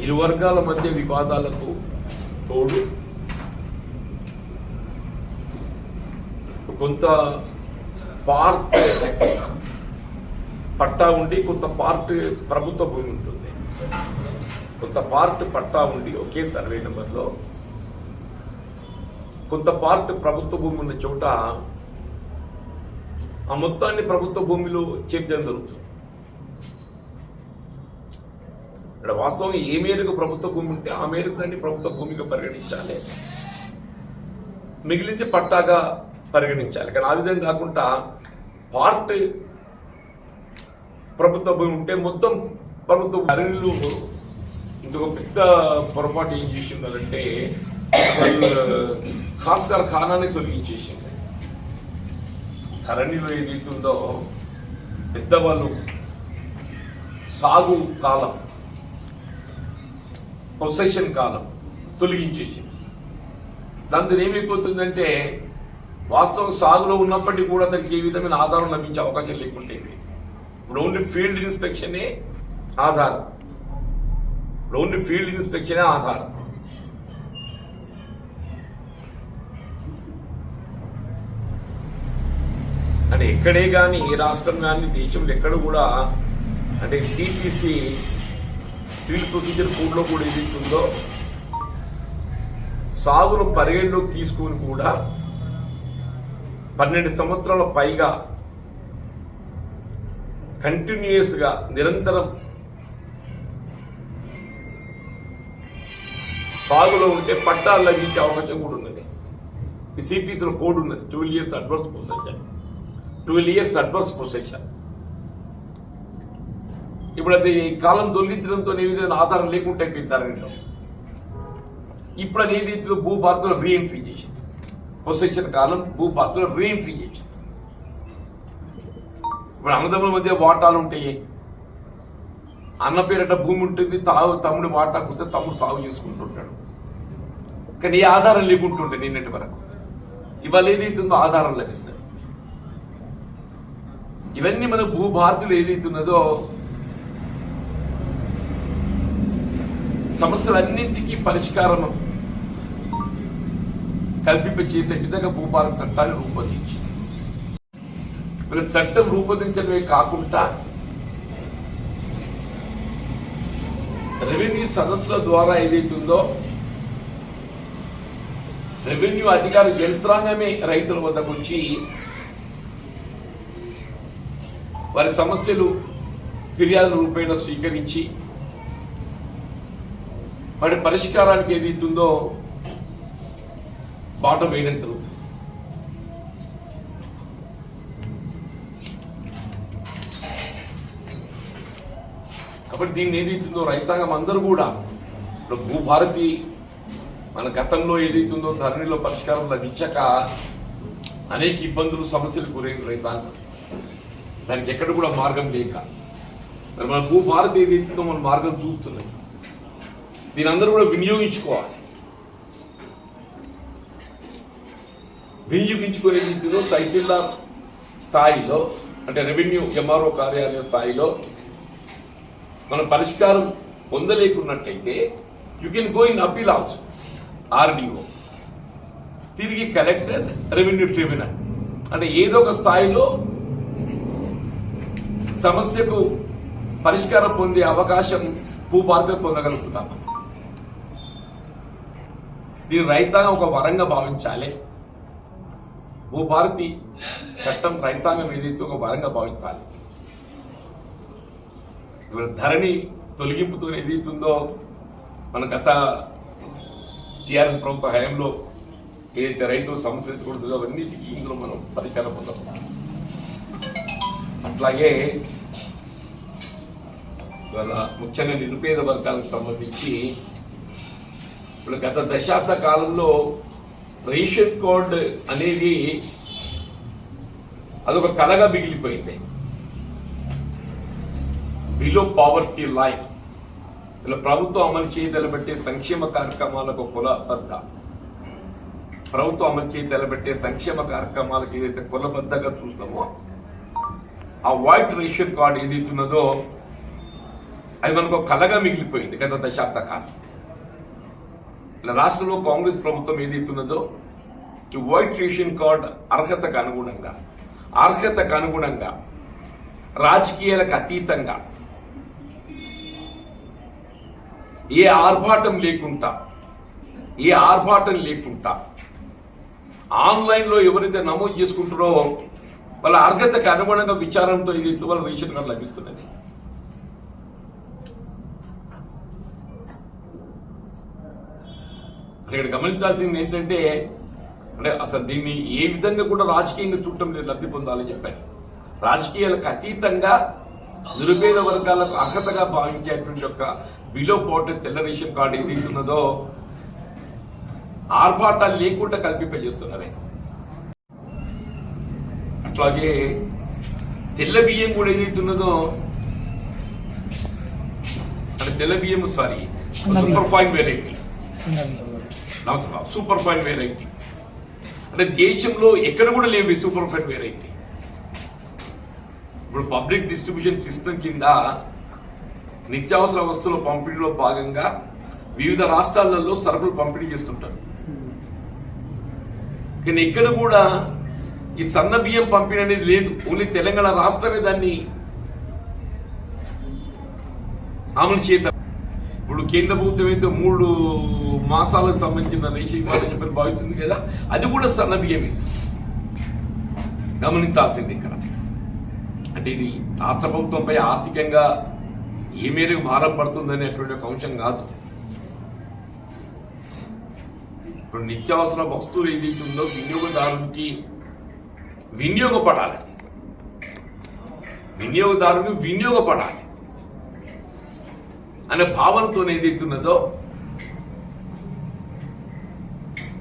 ఇరు వర్గాల మధ్య వివాదాలకు తోడు కొంత పార్ట్ పట్టా ఉండి కొంత పార్ట్ ప్రభుత్వ భూమి ఉంటుంది. కొంత పార్ట్ పట్టా ఉండి ఒకే సర్వే నెంబర్లో కొంత పార్ట్ ప్రభుత్వ భూమి ఉన్న చోట ఆ మొత్తాన్ని ప్రభుత్వ భూమిలో చేర్చడం జరుగుతుంది. ఇక్కడ వాస్తవం ఏ మేరకు ప్రభుత్వ భూమి ఉంటే ఆ మేరకు దాన్ని ప్రభుత్వ భూమిగా పరిగణించాలి, మిగిలింది పట్టాగా పరిగణించాలి. కానీ ఆ విధంగా కాకుండా పార్ట్ ప్రభుత్వ భూమి ఉంటే మొత్తం ప్రభుత్వ అరణ్యులు ఇంకొక పెద్ద పొరపాటు ఏం చేసిందంటే వాళ్ళు ఖాస్కర్ ఖానాన్ని తొలగించేసింది. ధరణిలో ఏదైతుందో పెద్దవాళ్ళు సాగు కాలం పొసెషన్ కాలం తొలగించేసింది. దాంతో ఏమైపోతుందంటే వాస్తవం సాగులో ఉన్నప్పటికీ కూడా దానికి ఏ విధమైన ఆధారం లభించే అవకాశం లేకుంటే ఇప్పుడు ఓన్లీ ఫీల్డ్ ఇన్స్పెక్షనే ఆధారం. ఓన్లీ ఫీల్డ్ ఇన్స్పెక్షనే ఆధారం. అంటే ఎక్కడే కానీ ఏ రాష్ట్రం కానీ దేశంలో ఎక్కడ కూడా అంటే సిపిసి సివిల్ ప్రొసీజర్ కోడ్లో కూడా ఏదైతుందో సాగును పరిగణలోకి తీసుకుని కూడా 12 సంవత్సరాల పైగా కంటిన్యూస్ గా నిరంతరం సాగులో ఉంటే పట్టాలు లభించే అవకాశం కూడా ఉన్నది. ఈ సిపిసిలో కోడ్ ఉన్నది 12 years adverse possession. 12 years adverse possession. ఇప్పుడు అది కాలం దొల్లించడంతో ఏ విధంగా ఆధారం లేకుండా అయిపోయింది. ఇప్పుడు అది ఏదైతే భూభారతిలో రీఎంట్రీ చేసింది. పొసెషన్ కాలం భూభారతిలో రీఎంట్రీ చేసింది. ఇప్పుడు అన్నదమ్ముల మధ్య వాటాలు ఉంటాయి. అన్న పేరట భూమి ఉంటుంది, తమ్ముడి వాటాకు వస్తే తమ్ముడు సాగు చేసుకుంటుంటాడు. కానీ ఏ ఆధారం లేకుంటుంటే నిన్నటి వరకు ఇవాళ ఏదైతుందో ఆధారం లభిస్తుంది. ఇవన్నీ మన భూభారతులు ఏదైతున్నదో సమస్యలన్నింటికీ పరిష్కారం కల్పింపచేసే విధంగా భూభారత చట్టాన్ని రూపొందించింది. వీళ్ళ చట్టం రూపొందించడమే కాకుండా రెవెన్యూ సదస్సుల ద్వారా ఏదైతుందో రెవెన్యూ అధికార యంత్రాంగమే రైతుల వద్దకు వచ్చి వారి సమస్యలు ఫిర్యాదుల రూపేణ స్వీకరించి వాటి పరిష్కారానికి ఏదైతుందో బాట వేయడం జరుగుతుంది. కాబట్టి దీన్ని ఏదైతుందో రైతాంగం అందరూ కూడా ఇప్పుడు భూభారతి మన గతంలో ఏదైతుందో ధరణిలో పరిష్కారం లభించక అనేక ఇబ్బందులు సమస్యలు గురైన రైతాంగం దానికి ఎక్కడ కూడా మార్గం లేక మరి మన భూభారతి ఏదైతుందో మన మార్గం చూపుతున్నది. దీని అందరూ కూడా వినియోగించుకోవాలి. వినియోగించుకునే రీతిలో తహసీల్దార్ స్థాయిలో అంటే రెవెన్యూ ఎంఆర్ఓ కార్యాలయ స్థాయిలో మన పరిష్కారం పొందలేకున్నట్టయితే you can go in appeal also RDO, తిరిగి కలెక్టర్, రెవెన్యూ ట్రిబ్యునల్ అంటే ఏదో ఒక స్థాయిలో సమస్యకు పరిష్కారం పొందే అవకాశం భూభారతి పొందగలుగుతున్నాం. దీని రైతాంగం ఒక వరంగా భావించాలి. భూభారతి చట్టం రైతాంగం ఏదైతే ఒక వరంగా భావించాలి. ధరణి తొలగింపుతో ఏదైతుందో మన గత టీఆర్ఎస్ ప్రభుత్వ హయాంలో ఏదైతే రైతులు సమస్యలు ఎత్తుకుంటుందో అవన్నిటికీ ఇందులో మనం పరిష్కారం పొందాం. అట్లాగే ఇవాళ ముఖ్యంగా నిరుపేద వర్గాలకు సంబంధించి ఇప్పుడు గత దశాబ్ద కాలంలో రేషన్ కార్డ్ అనేది అదొక కళగా మిగిలిపోయింది. బిలో పావర్టీ లైన్ ఇలా ప్రభుత్వం అమలు చేయదలబట్టే సంక్షేమ కార్యక్రమాలకు కులబద్ధ ప్రభుత్వం అమలు చేయదలబట్టే సంక్షేమ కార్యక్రమాలకు ఏదైతే కులబద్ధంగా చూస్తామో ఆ వైట్ రేషన్ కార్డు ఏదైతున్నదో అది మనకు ఒక కళగా మిగిలిపోయింది గత దశాబ్ద కాలం. ఇలా రాష్ట్రంలో కాంగ్రెస్ ప్రభుత్వం ఏదైతున్నదో ఈ వైట్ రేషన్ కార్డ్ అర్హతకు అనుగుణంగా రాజకీయాలకు అతీతంగా ఏ ఆర్భాటం లేకుండా ఆన్లైన్లో ఎవరైతే నమోదు చేసుకుంటారో వాళ్ళ అర్హతకు అనుగుణంగా విచారణతో ఏదైతే వాళ్ళ రేషన్ కార్డు లభిస్తున్నది. ఇక్కడ గమనించాల్సింది ఏంటంటే అంటే అసలు దీన్ని ఏ విధంగా కూడా రాజకీయంగా చుట్టం లేదు లబ్ధి పొందాలని చెప్పాను. రాజకీయాలకు అతీతంగా నిరుపేద వర్గాలకు అర్హతగా భావించేటువంటి యొక్క బిలో పోటీ తెల్ల రేషన్ కార్డు ఏదైతున్నదో ఆర్భాటాలు లేకుండా కల్పింపజేస్తున్నది. అట్లాగే తెల్ల బియ్యం కూడా ఏదైతున్నదో అంటే తెల్ల బియ్యం సూపర్ ఫైన్ వెరైటీ అంటే దేశంలో ఎక్కడ కూడా లేవు సూపర్ ఫైన్ వెరైటీ. ఇప్పుడు పబ్లిక్ డిస్ట్రిబ్యూషన్ సిస్టమ్ కింద నిత్యావసర వస్తువుల పంపిణీలో భాగంగా వివిధ రాష్ట్రాలలో సరుకులు పంపిణీ చేస్తుంటారు. కానీ ఇక్కడ కూడా ఈ సన్న బియ్యం పంపిణీ అనేది లేదు. ఓన్లీ తెలంగాణ రాష్ట్రమే దాన్ని అమలు చేత. ఇప్పుడు కేంద్ర ప్రభుత్వం అయితే 3 మాసాలకు సంబంధించిన రేషన్ ఇవ్వాలని చెప్పి భావిస్తుంది కదా, అది కూడా సన్న బియ్యం ఇస్తుంది. గమనించాల్సింది ఇక్కడ అంటే ఇది రాష్ట్ర ప్రభుత్వంపై ఆర్థికంగా ఏ మేరకు భారం పడుతుందనేటువంటి ఒక అంశం కాదు. ఇప్పుడు నిత్యావసర వస్తువులు ఏదైతుందో వినియోగదారునికి వినియోగపడాలి అనే భావనతో ఏదైతున్నదో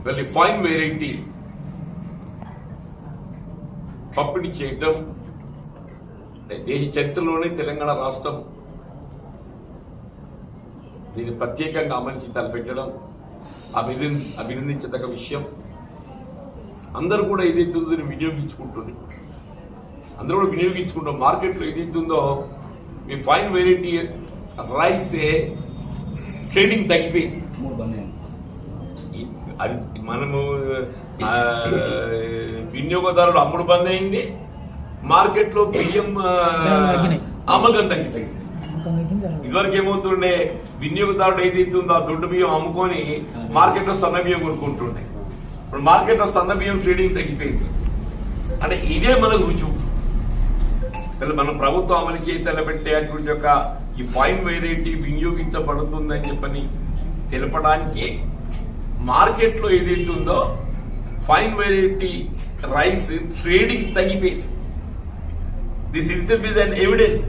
వెళ్ళి ఫైన్ వెరైటీ పంపిణీ చేయటం దేశ చరిత్రలోనే తెలంగాణ రాష్ట్రం దీన్ని ప్రత్యేకంగా అమలు తలపెట్టడం అభినందించదగ్గ విషయం. అందరూ కూడా ఏదైతుందో దీన్ని వినియోగించుకుంటాం. మార్కెట్లో ఏదైతుందో మీ ఫైన్ వెరైటీ రైస్ ట్రేడింగ్ తగ్గిపోయింది. అది మనము వినియోగదారుడు అమ్ముడు బంద్ అయింది, మార్కెట్లో బియ్యం అమ్మకం తగ్గిపోయింది. ఇదివరకు ఏమవుతుండే వినియోగదారుడు ఏదైతుందో ఆ దొడ్డు బియ్యం అమ్ముకొని మార్కెట్లో సన్న బియ్యం కొనుక్కుంటుండే. ఇప్పుడు మార్కెట్లో సన్న బియ్యం ట్రేడింగ్ తగ్గిపోయింది. అంటే ఇదే మనకు రుజువు. మన ప్రభుత్వం అమలు చేయి తలపెట్టేటువంటి యొక్క ఈ ఫైన్ వెరైటీ వినియోగించబడుతుందని చెప్పని తెలపడానికి మార్కెట్లో ఏదైతుందో ఫైన్ వెరైటీ రైస్ ట్రేడింగ్ తగ్గిపోయింది. This is an evidence.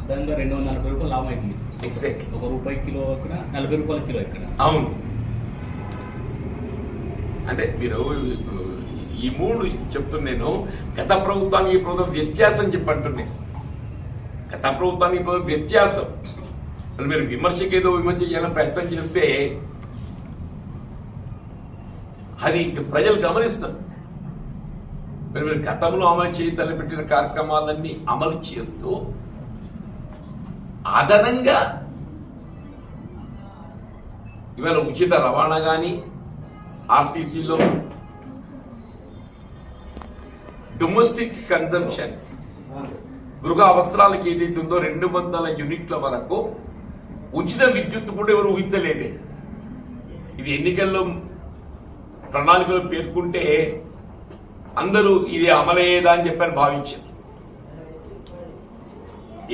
240 రూపాయలు లాభం అవుతుంది. ఎగ్జాక్ట్లీ. ₹1 కిలో అక్కడ, ₹40 కిలో ఇక్కడ. అవును. అంటే మీరు ఈ 3 చెప్తున్నాను. గత ప్రభుత్వానికి ఈ ప్రభుత్వం వ్యత్యాసం చెప్పంటున్నాను. గత ప్రభుత్వానికి ఈ ప్రభుత్వం వ్యత్యాసం. మీరు విమర్శ చేయాలని ప్రయత్నం చేస్తే అది ప్రజలు గమనిస్తారు. మీరు గతంలో అమలు తలపెట్టిన కార్యక్రమాలన్నీ అమలు చేస్తూ అదనంగా ఇవాళ ఉచిత రవాణా కానీ ఆర్టీసీలో డొమెస్టిక్ కన్జంప్షన్ గృహ అవసరాలకు ఏదైతుందో 200 యూనిట్ల వరకు ఉచిత విద్యుత్ కూడా ఎవరు ఊహించలేదే. ఇది ఎన్నికల్లో ప్రణాళికలు పేర్కొంటే అందరూ ఇది అమలయ్యేదా అని చెప్పని భావించారు.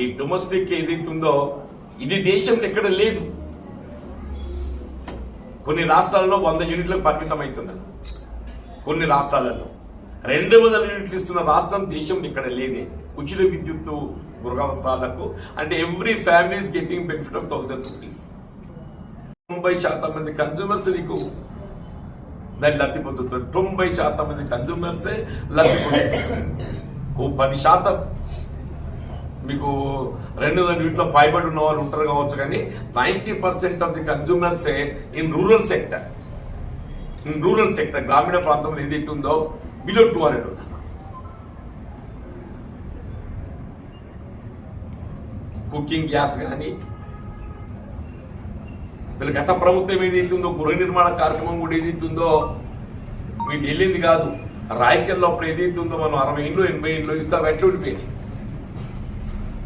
ఈ డొమెస్టిక్ ఏదైతుందో ఇది దేశంలో ఎక్కడ లేదు. కొన్ని రాష్ట్రాల్లో 100 యూనిట్లకు పరిమితం అవుతున్నారు. కొన్ని రాష్ట్రాలలో 200 యూనిట్లు ఇస్తున్న రాష్ట్రం దేశంలో ఇక్కడ లేదే. ఉచిత విద్యుత్తు గృహ అవసరాలకు అంటే every family is getting benefit of ₹1000. 90% మంది కన్స్యూమర్స్ నీకు దాన్ని లబ్ధి పొందుతారు. 90% మంది కన్స్యూమర్సే లబ్ధి పొందుతారు. 10% మీకు 200 యూనిట్ల పైబడి ఉన్న వాళ్ళు ఉంటారు కావచ్చు, కానీ 90% ఆఫ్ ది కన్స్యూమర్సే ఇన్ రూరల్ సెక్టర్ గ్రామీణ ప్రాంతంలో ఏదైతే ఉందో బిలో 200 ఉన్నారు. కుకింగ్ గ్యాస్ కానీ వీళ్ళ గత ప్రభుత్వం ఏదైతుందో గృహ నిర్మాణ కార్యక్రమం కూడా ఏదైతుందో మీకు తెలియంది కాదు. రాయకల్లో అప్పుడు ఏదైతుందో మనం 60 ఇండ్లు 80 ఇండ్లు ఇస్తే అవి ఎట్లా ఉండిపోయింది.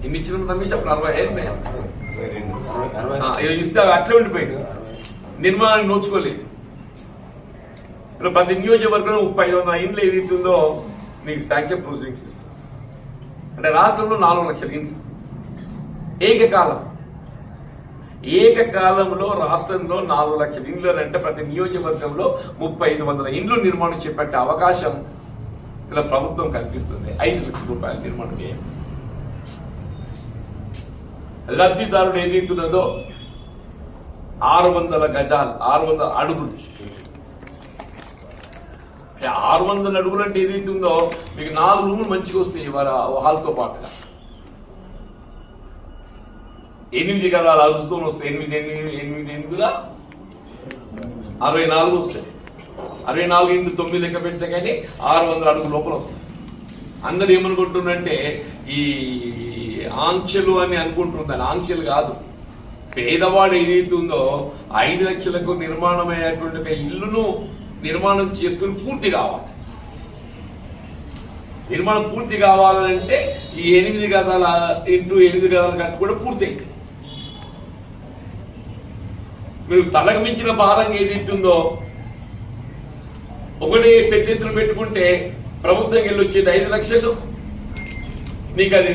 ఎన్ని ఇచ్చిన రమేష్ అప్పుడు 60 ఇస్తే అవి అట్లా ఉండిపోయింది. నిర్మాణాన్ని నోచుకోలేదు. ఇప్పుడు ప్రతి నియోజకవర్గంలో 3500 ఇండ్లు ఏదైతుందో నీకు శాంక్షన్ ప్రొసీడింగ్స్ ఇస్తుంది. అంటే రాష్ట్రంలో 4 లక్షల ఇండ్లు ఏకకాలంలో రాష్ట్రంలో 4 లక్షల ఇండ్లు అంటే ప్రతి నియోజకవర్గంలో 3500 ఇండ్లు నిర్మాణం చేపట్టే అవకాశం ఇలా ప్రభుత్వం కల్పిస్తుంది. 5 లక్షల రూపాయల నిర్మాణం చేయాలి. లబ్ధిదారుడు ఏదైతున్నదో 600 గజాలు 600 అడుగులు. 600 అడుగులు అంటే ఏదైతుందో మీకు 4 రూములు మంచిగా వస్తాయి హాల్తో పాటుగా. 8 గజాలు అరుస్తూ వస్తాయి. 8 64 వస్తాయి. 64 ఇంటూ 9 లెక్క పెడితే కానీ 600 అడుగు లోపల వస్తాయి. అందరు ఏమనుకుంటున్నారంటే ఈ ఆంక్షలు అని అనుకుంటున్నారు. ఆంక్షలు కాదు. పేదవాడు ఏదైతుందో 5 లక్షలకు నిర్మాణమయ్యేటువంటి ఒక ఇల్లును నిర్మాణం చేసుకుని పూర్తి కావాలి. నిర్మాణం పూర్తి కావాలంటే ఈ 8 గజాల ఇంటూ 8 గజాల కట్టు కూడా పూర్తయింది. మీరు తలకు మించిన భారంగా ఏదైతుందో ఒకటి పెద్ద ఎత్తున పెట్టుకుంటే ప్రభుత్వం వెళ్ళి వచ్చేది 5 లక్షలు. నీకు అది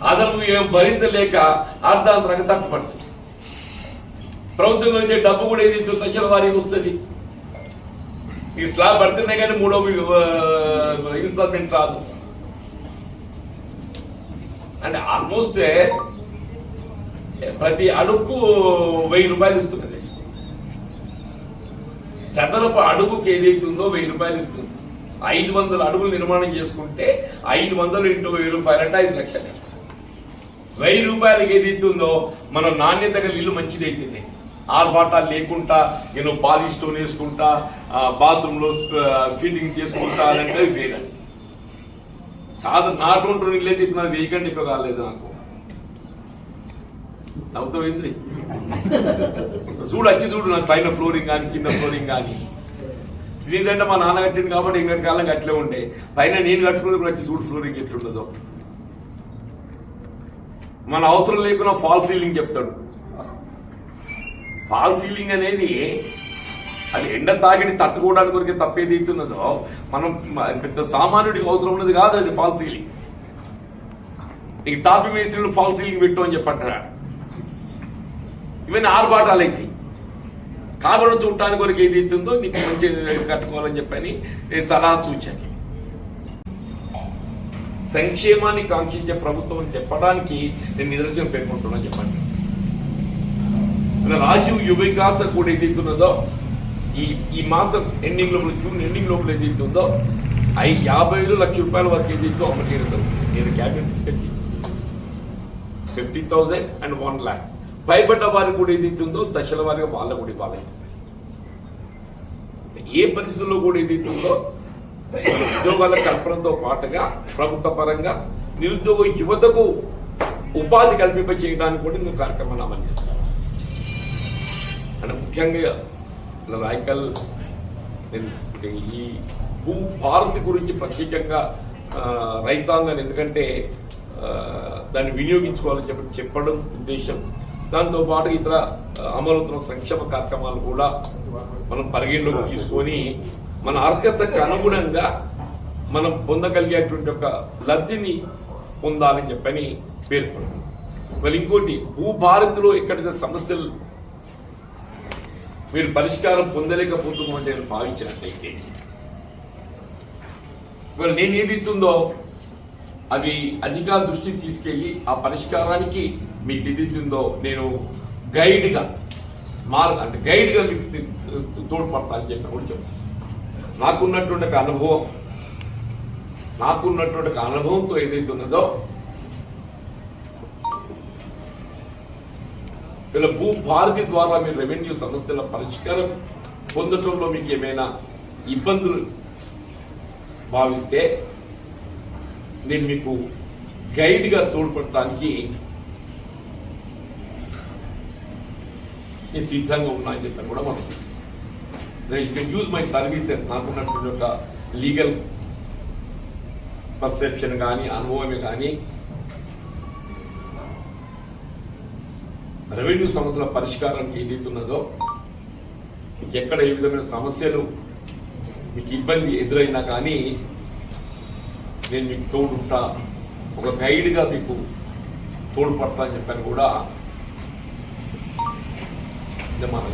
అదనపు ఏం భరించలేక అర్ధాంతరంగా తట్టుపడుతుంది. ప్రభుత్వం వచ్చే డబ్బు కూడా ఏదైతే దశల వారీగా వస్తుంది. ఈ స్లాబ్ పడుతున్నాయి కానీ 3వ ఇన్స్టాల్మెంట్ రాదు. అంటే ఆల్మోస్ట్ ప్రతి అడుగుకు 1000 రూపాయలు ఇస్తున్నది. చదరపు అడుగుకి ఏదైతుందో 1000 రూపాయలు ఇస్తుంది. 500 అడుగులు నిర్మాణం చేసుకుంటే 500 ఇంటూ 1000 రూపాయలు అంటే 5 లక్షలు. 1000 రూపాయలకి ఏదైతుందో మన నాణ్యత గల ఇల్లు మంచిదైతుంది. ఆర్భాటాలు లేకుండా నేను పాలిష్ స్టోన్ వేసుకుంటా బాత్రూమ్ లో ఫిట్టింగ్ చేసుకుంటా అంటే వేరే నాటువంటి ఇల్లు అయితే ఇప్పుడు నాకు వేయకండి ఎక్కువ కాలేదు. నాకు అవుతాయింది చూడు నాకు పైన ఫ్లోరింగ్ కానీ కింద ఫ్లోరింగ్ కానీ. ఇదేంటంటే మా నాన్న కట్టింది కాబట్టి ఇంకటి కాలం అట్లే ఉండే. పైన నేను కట్టుకున్నది వచ్చి చూడు ఫ్లోరింగ్ ఎట్లుండదో. మన అవసరం లేకుండా ఫాల్ సీలింగ్ చెప్తాడు. ఫాల్ సీలింగ్ అనేది అది ఎండ తాకిడి తట్టుకోవడానికి కొరికే తప్పేది అవుతున్నదో మనం పెద్ద సామాన్యుడికి అవసరం ఉన్నది కాదు. అది ఫాల్ సీలింగ్. నీకు తాపి మేస్త్రీలు ఫాల్ సీలింగ్ పెట్టు అని చెప్పంటారా. ఇవన్నీ ఆర్భాటాలు అయితే కాకుండా చూడటానికి వరకు ఏది అవుతుందో నీకు మంచి కట్టుకోవాలని చెప్పని సలహా సూచన. సంక్షేమాన్ని కాంక్షించే ప్రభుత్వం అని చెప్పడానికి నేను నిదర్శనం పేర్కొంటున్నా చెప్పండి. రాజీవ్ యువ వికాస కూడా ఏదైతున్నదో ఈ మాసం ఎండింగ్ లోపల జూన్ ఎండింగ్ లోపల ఏదైతుందో 55 లక్షల రూపాయల వరకు ఏదైతే అమలు చేయడం నేను క్యాబినెట్ తీసుకెళ్ళి 50,000 and 1 lakh పైబడ్డ వారికి కూడా ఏదైతుందో దశల వారిగా వాళ్ళకు కూడా ఇవ్వాలి. ఏ పరిస్థితుల్లో కూడా ఏదైతుందో ఉద్యోగాల కల్పనతో పాటుగా ప్రభుత్వ పరంగా నిరుద్యోగ యువతకు ఉపాధి కల్పింప చేయడానికి కూడా నేను కార్యక్రమాన్ని అమలు చేస్తాను. అంటే ముఖ్యంగా రాయకల్ ఈ భూ భారతి గురించి ప్రత్యేకంగా రైతాంగాన్ని ఎందుకంటే దాన్ని వినియోగించుకోవాలని చెప్పడం ఉద్దేశం. దాంతో పాటు ఇతర అమలవుతున్న సంక్షేమ కార్యక్రమాలు కూడా మనం పరిగణలోకి తీసుకొని మన అర్హతకు అనుగుణంగా మనం పొందగలిగేటువంటి ఒక లబ్ధిని పొందాలని చెప్పని పేర్కొన్నాం. మరి ఇంకోటి భూభారతిలో ఎక్కడైతే సమస్యలు మీరు పరిష్కారం పొందలేకపోతున్నామని నేను భావించినట్లయితే ఇవాళ నేను ఏదైతుందో అవి అధికార దృష్టికి తీసుకెళ్లి ఆ పరిష్కారానికి మీకు ఏదైతుందో నేను గైడ్గా మీకు తోడ్పడతా అని చెప్పి కూడా చెప్తాను. నాకున్నటువంటి అనుభవంతో ఏదైతున్నదో ఇలా భూ భారతి ద్వారా మీరు రెవెన్యూ సమస్యల పరిష్కారం పొందటంలో మీకు ఏమైనా ఇబ్బందులు భావిస్తే నేను మీకు గైడ్గా తోడ్పడటానికి నేను సిద్ధంగా ఉన్నా అని చెప్పాను కూడా మనం you can use my services. నాకున్నటువంటి ఒక లీగల్ పర్సెప్షన్ కానీ అనుభవమే కానీ రెవెన్యూ సమస్యల పరిష్కారానికి ఏదైతున్నదో మీకు ఎక్కడ ఏ విధమైన సమస్యలు మీకు ఇబ్బంది ఎదురైనా కానీ నేను మీకు తోడుంటా, ఒక గైడ్గా మీకు తోడ్పడతా అని చెప్పాను కూడా మనం